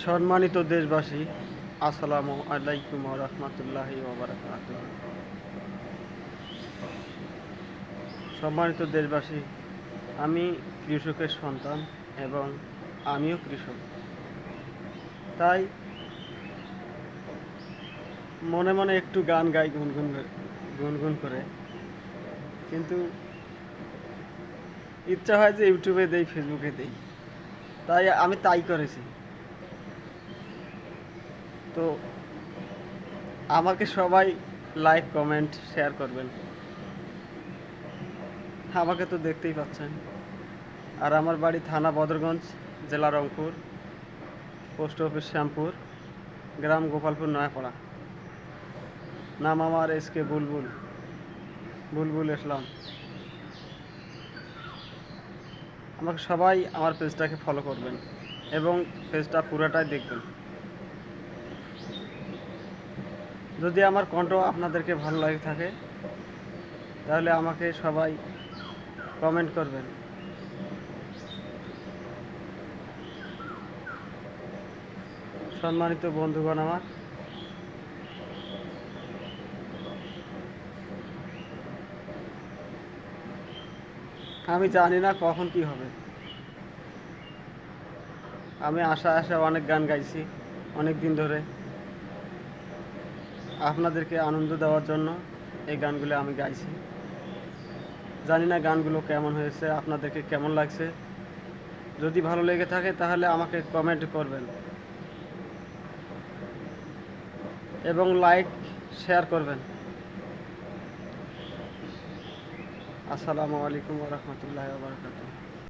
সম্মানিত দেশবাসী, আসসালামু আলাইকুম ওয়া রাহমাতুল্লাহি ওয়া বারাকাতুহু। সম্মানিত দেশবাসী, আমি কৃষকের সন্তান এবং আমিও কৃষক। তাই মনে মনে একটু গান গাই গুনগুন করে, কিন্তু ইচ্ছা হয় যে ইউটিউবে দেই, ফেসবুকে দেই। তাই আমি তাই করেছি। তো আমাকে সবাই লাইক, কমেন্ট, শেয়ার করবেন। আমাকে তো দেখতেই পাচ্ছেন। আর আমার বাড়ি থানা বদরগঞ্জ, জেলা রংপুর, পোস্ট অফিস শ্যামপুর, গ্রাম গোপালপুর, নয়াপাড়া। নাম আমার এসকে বুলবুল, বুলবুল ইসলাম। আমাকে সবাই আমার পেজটাকে ফলো করবেন এবং পেজটা পুরোটাই দেখবেন। যদি আমার কণ্ঠ আপনাদেরকে ভালো লাগে থাকে, তাহলে আমাকে সবাই কমেন্ট করবেন। সম্মানিত বন্ধুগণ আমার, আমি জানি না কখন কি হবে। আমি আশা অনেক গান গাইছি অনেক দিন ধরে। আপনাদেরকে আনন্দ দেওয়ার জন্য এই গানগুলো আমি গাইছি। জানি না গানগুলো কেমন হয়েছে, আপনাদেরকে কেমন লাগছে। যদি ভালো লেগে থাকে তাহলে আমাকে কমেন্ট করবেন এবং লাইক, শেয়ার করবেন। আসসালামু আলাইকুম ওয়া রাহমাতুল্লাহি ওয়া বারাকাতুহু।